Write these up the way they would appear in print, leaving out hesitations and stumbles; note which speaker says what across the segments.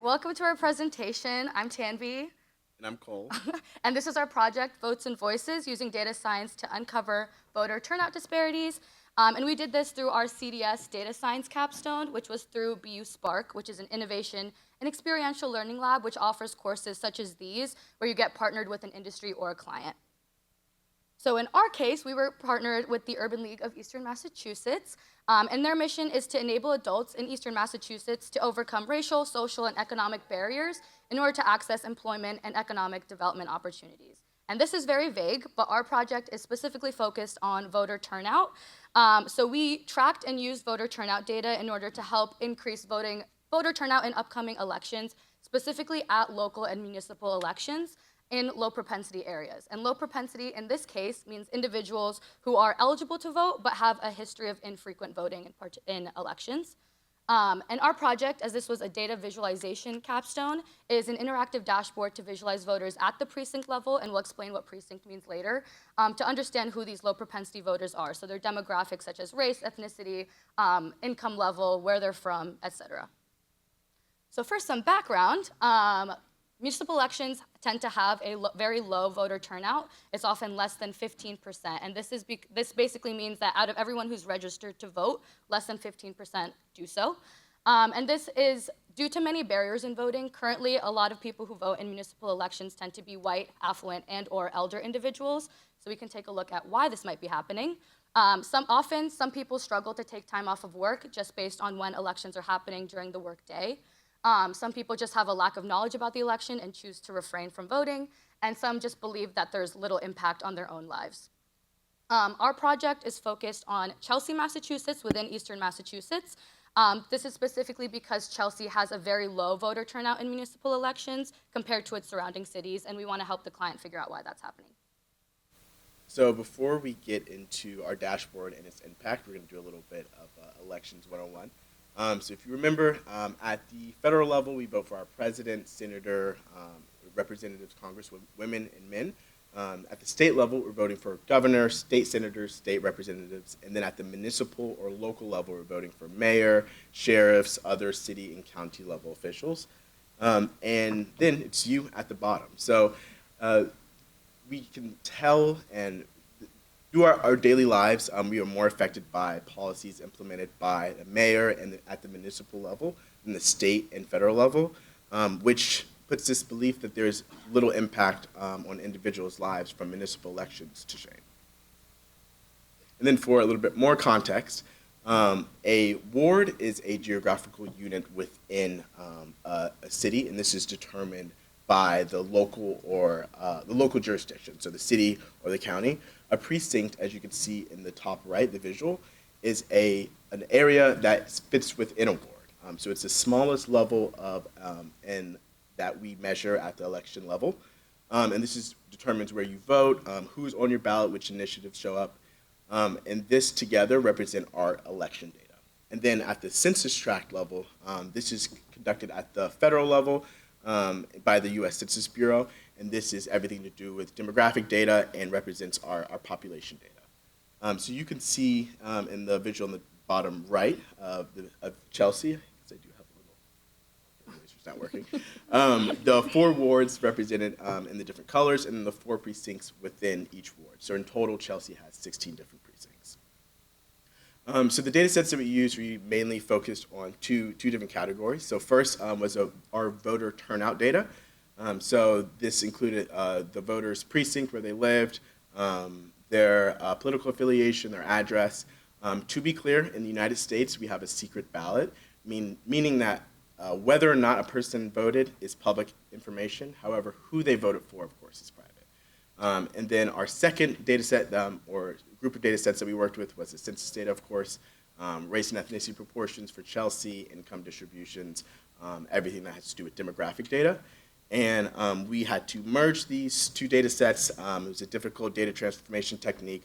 Speaker 1: Welcome to our presentation. I'm Tanvi,
Speaker 2: And I'm Cole.
Speaker 1: and this is our project, Votes and Voices, using data science to uncover voter turnout disparities. And we did this through our CDS data science capstone, which was through BU Spark, which is an innovation and experiential learning lab, which offers courses such as these, where you get partnered with an industry or a client. So in our case, we were partnered with the Urban League of Eastern Massachusetts, and their mission is to enable adults in Eastern Massachusetts to overcome racial, social, and economic barriers in order to access employment and economic development opportunities. And this is very vague, but our project is specifically focused on voter turnout. So we tracked and used voter turnout data in order to help increase voter turnout in upcoming elections, specifically at local and municipal elections in low propensity areas. And low propensity in this case means individuals who are eligible to vote but have a history of infrequent voting in elections. And our project, as this was a data visualization capstone, is an interactive dashboard to visualize voters at the precinct level, and we'll explain what precinct means later, to understand who these low propensity voters are. So their demographics such as race, ethnicity, income level, where they're from, etc. So for some background, municipal elections tend to have a very low voter turnout. It's often less than 15%, and this basically means that out of everyone who's registered to vote, less than 15% do so. And this is due to many barriers in voting. Currently, a lot of people who vote in municipal elections tend to be white, affluent, and/or elder individuals. So we can take a look at why this might be happening. Some people struggle to take time off of work just based on when elections are happening during the workday. Some people just have a lack of knowledge about the election and choose to refrain from voting, and some just believe that there's little impact on their own lives. Our project is focused on Chelsea, Massachusetts, within Eastern Massachusetts. This is specifically because Chelsea has a very low voter turnout in municipal elections compared to its surrounding cities, and we want to help the client figure out why that's happening.
Speaker 2: So before we get into our dashboard and its impact, we're going to do a little bit of Elections 101. So if you remember, at the federal level, we vote for our president, senator, representatives, congresswomen, and men. At the state level, we're voting for governor, state senators, state representatives, and then at the municipal or local level, we're voting for mayor, sheriffs, other city and county level officials. And then it's you at the bottom. So we can tell and through our daily lives, we are more affected by policies implemented by the mayor and at the municipal level than the state and federal level, which puts this belief that there's little impact on individuals' lives from municipal elections to shame. And then for a little bit more context, a ward is a geographical unit within a city, and this is determined by the local or the local jurisdiction, so the city or the county. A precinct, as you can see in the top right, the visual, is an area that fits within a ward. So it's the smallest level of and that we measure at the election level. And this determines where you vote, who's on your ballot, which initiatives show up. And this together represent our election data. And then at the census tract level, this is conducted at the federal level by the U.S. Census Bureau, and this is everything to do with demographic data and represents our population data. So you can see in the visual on the bottom right of Chelsea, because I do have a little, it's not working, the 4 wards represented in the different colors, and then the 4 precincts within each ward. So in total, Chelsea has 16 different precincts. So the data sets that we used, we mainly focused on two different categories. So first was our voter turnout data. So this included the voters' precinct where they lived, their political affiliation, their address. To be clear, in the United States, we have a secret ballot, meaning that whether or not a person voted is public information. However, who they voted for, of course, is private. And then our second data set, or group of data sets that we worked with, was the census data, of course, race and ethnicity proportions for Chelsea, income distributions, everything that has to do with demographic data. And we had to merge these 2 data sets. It was a difficult data transformation technique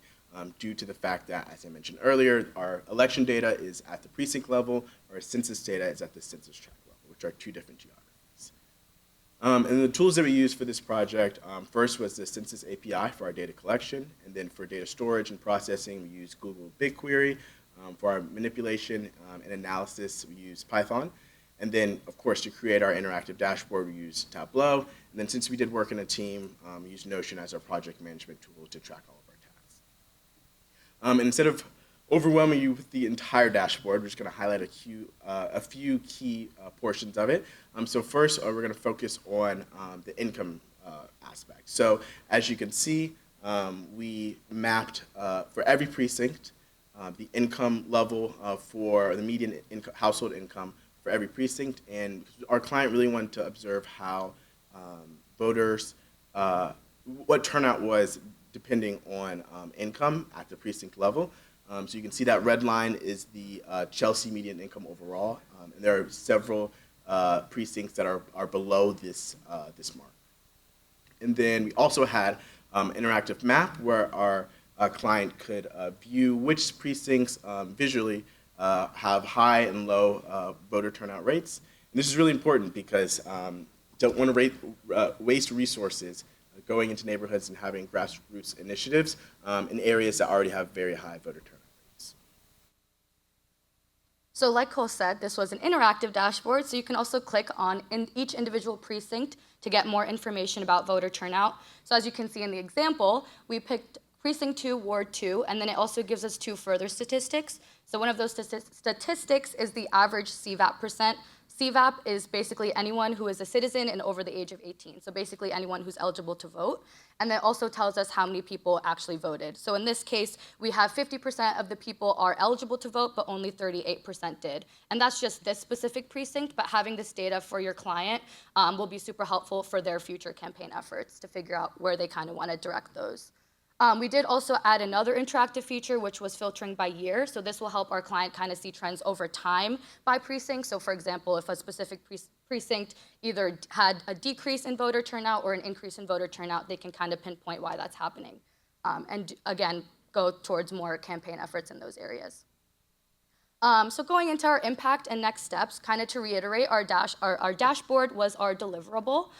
Speaker 2: due to the fact that, as I mentioned earlier, our election data is at the precinct level, or our census data is at the census tract level, which are 2 different geographies. And the tools that we used for this project, first was the Census API for our data collection, and then for data storage and processing, we used Google BigQuery. For our manipulation and analysis, we used Python. And then, of course, to create our interactive dashboard, we use Tableau. And then since we did work in a team, we use Notion as our project management tool to track all of our tasks. And instead of overwhelming you with the entire dashboard, we're just going to highlight a few key portions of it. So first, we're going to focus on the income aspect. So as you can see, we mapped for every precinct the income level for the median household income for every precinct, and our client really wanted to observe how voters, what turnout was depending on income at the precinct level. So you can see that red line is the Chelsea median income overall, and there are several precincts that are below this mark. And then we also had interactive map where our client could view which precincts visually have high and low voter turnout rates. And this is really important because don't want to waste resources going into neighborhoods and having grassroots initiatives in areas that already have very high voter turnout rates.
Speaker 1: So like Cole said, this was an interactive dashboard, so you can also click on each individual precinct to get more information about voter turnout. So as you can see in the example, we picked Precinct 2, Ward 2, and then it also gives us 2 further statistics. So one of those statistics is the average CVAP percent. CVAP is basically anyone who is a citizen and over the age of 18, so basically anyone who's eligible to vote. And that also tells us how many people actually voted. So in this case, we have 50% of the people are eligible to vote, but only 38% did. And that's just this specific precinct, but having this data for your client will be super helpful for their future campaign efforts to figure out where they kind of want to direct those. We did also add another interactive feature, which was filtering by year. So this will help our client kind of see trends over time by precinct. So for example, if a specific precinct either had a decrease in voter turnout or an increase in voter turnout, they can kind of pinpoint why that's happening. And again, go towards more campaign efforts in those areas. So going into our impact and next steps, kind of to reiterate, our dashboard was our deliverable.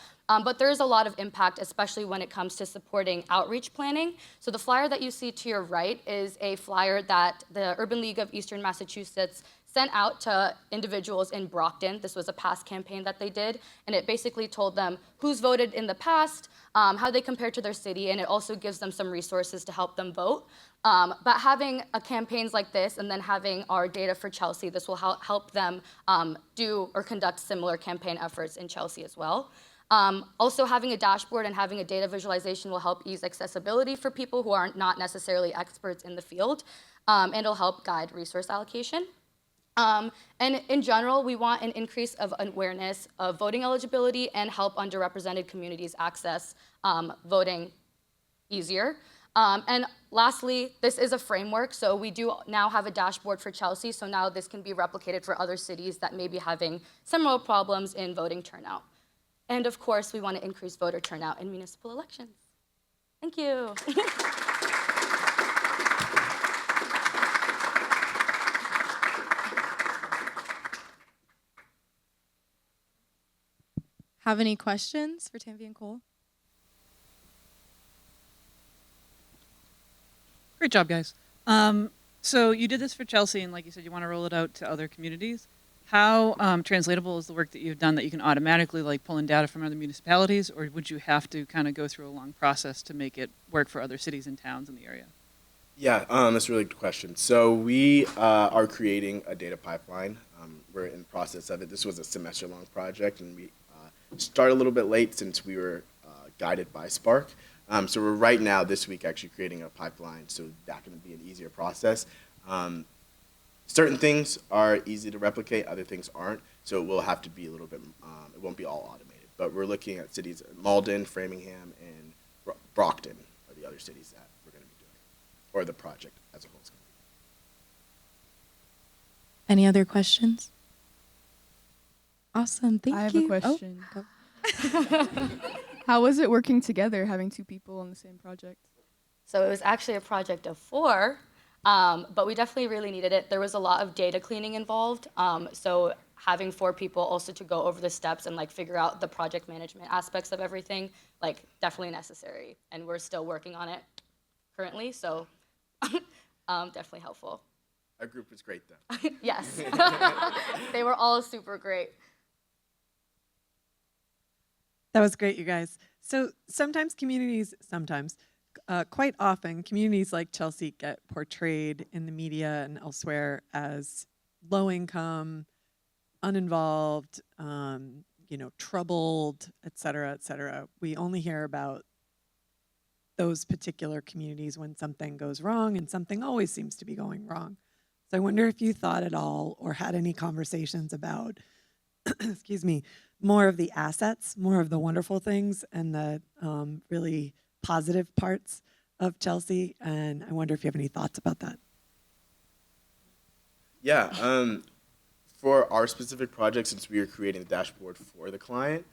Speaker 1: But there is a lot of impact, especially when it comes to supporting outreach planning. So the flyer that you see to your right is a flyer that the Urban League of Eastern Massachusetts sent out to individuals in Brockton. This was a past campaign that they did, and it basically told them who's voted in the past, how they compare to their city, and it also gives them some resources to help them vote. But having campaigns like this and then having our data for Chelsea, this will help them do or conduct similar campaign efforts in Chelsea as well. Also having a dashboard and having a data visualization will help ease accessibility for people who are not necessarily experts in the field, and it'll help guide resource allocation. And in general, we want an increase of awareness of voting eligibility and help underrepresented communities access voting easier. And lastly, this is a framework, so we do now have a dashboard for Chelsea, so now this can be replicated for other cities that may be having similar problems in voting turnout. And of course, we want to increase voter turnout in municipal elections. Thank you.
Speaker 3: Have any questions for Tanvi and Cole?
Speaker 4: Great job, guys. So you did this for Chelsea, and like you said, you want to roll it out to other communities. How translatable is the work that you've done that you can automatically pull in data from other municipalities, or would you have to kind of go through a long process to make it work for other cities and towns in the area?
Speaker 2: Yeah, that's a really good question. So we are creating a data pipeline. We're in the process of it. This was a semester-long project, and we started a little bit late since we were guided by Spark. So we're right now, this week, actually creating a pipeline, so that can be an easier process. Certain things are easy to replicate, other things aren't, so it will have to be a little bit, it won't be all automated. But we're looking at cities, Malden, Framingham, and Brockton are the other cities that we're going to be doing, or the project as a whole is going to be.
Speaker 3: Any other questions? Awesome, thank you.
Speaker 5: I have a question. How was it working together, having 2 people on the same project?
Speaker 1: So it was actually a project of 4, but we definitely really needed it. There was a lot of data cleaning involved, so having 4 people also to go over the steps and figure out the project management aspects of everything, definitely necessary. And we're still working on it currently, so definitely helpful.
Speaker 2: Our group was great, though.
Speaker 1: Yes, they were all super great.
Speaker 6: That was great, you guys. So quite often, communities like Chelsea get portrayed in the media and elsewhere as low income, uninvolved, troubled, et cetera, et cetera. We only hear about those particular communities when something goes wrong, and something always seems to be going wrong. So I wonder if you thought at all or had any conversations about, excuse me, more of the assets, more of the wonderful things, and the really positive parts of Chelsea. And I wonder if you have any thoughts about that.
Speaker 2: Yeah, for our specific project, since we are creating the dashboard for the client,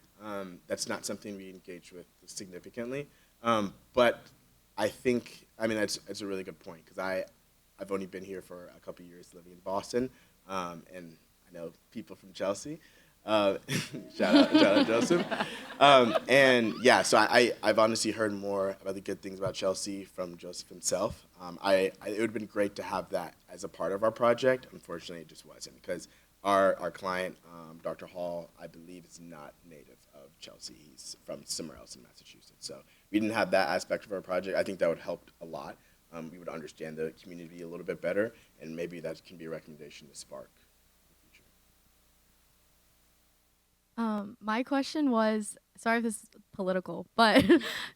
Speaker 2: that's not something we engage with significantly. But I think, that's a really good point, because I've only been here for a couple of years living in Boston, and I know people from Chelsea. Shout out Joseph. And yeah, so I've honestly heard more about the good things about Chelsea from Joseph himself. It would have been great to have that as a part of our project. Unfortunately, it just wasn't, because our client, Dr. Hall, I believe, is not native of Chelsea. He's from somewhere else in Massachusetts. So we didn't have that aspect of our project. I think that would help a lot. We would understand the community a little bit better, and maybe that can be a recommendation to Spark.
Speaker 5: My question was, sorry if this is political, but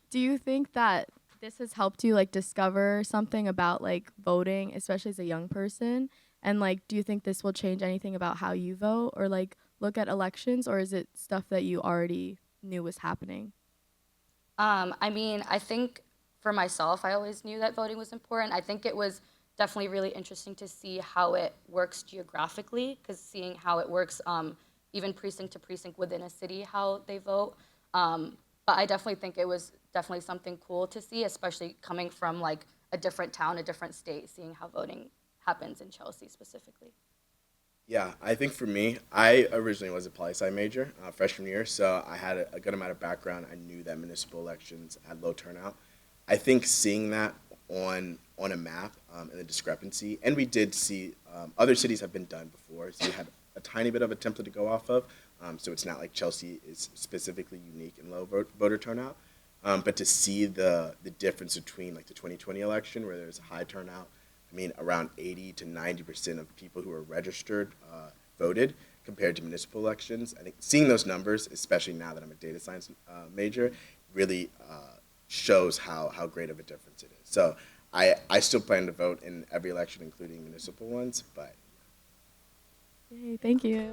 Speaker 5: do you think that this has helped you like discover something about like voting, especially as a young person? And like, do you think this will change anything about how you vote or like look at elections, or is it stuff that you already knew was happening?
Speaker 1: I think for myself, I always knew that voting was important. I think it was definitely really interesting to see how it works geographically, because seeing how it works even precinct to precinct within a city, how they vote. But I definitely think it was definitely something cool to see, especially coming from like a different town, a different state, seeing how voting happens in Chelsea specifically.
Speaker 2: Yeah, I think for me, I originally was a poli-sci major freshman year, so I had a good amount of background. I knew that municipal elections had low turnout. I think seeing that on a map and the discrepancy, and we did see other cities have been done before, so we had a tiny bit of a template to go off of. So it's not like Chelsea is specifically unique in low voter turnout, but to see the difference between like the 2020 election, where there's a high turnout, around 80 to 90% of people who are registered voted compared to municipal elections. I think seeing those numbers, especially now that I'm a data science major, really shows how great of a difference it is. So I still plan to vote in every election, including municipal ones, but
Speaker 5: Yay, thank you.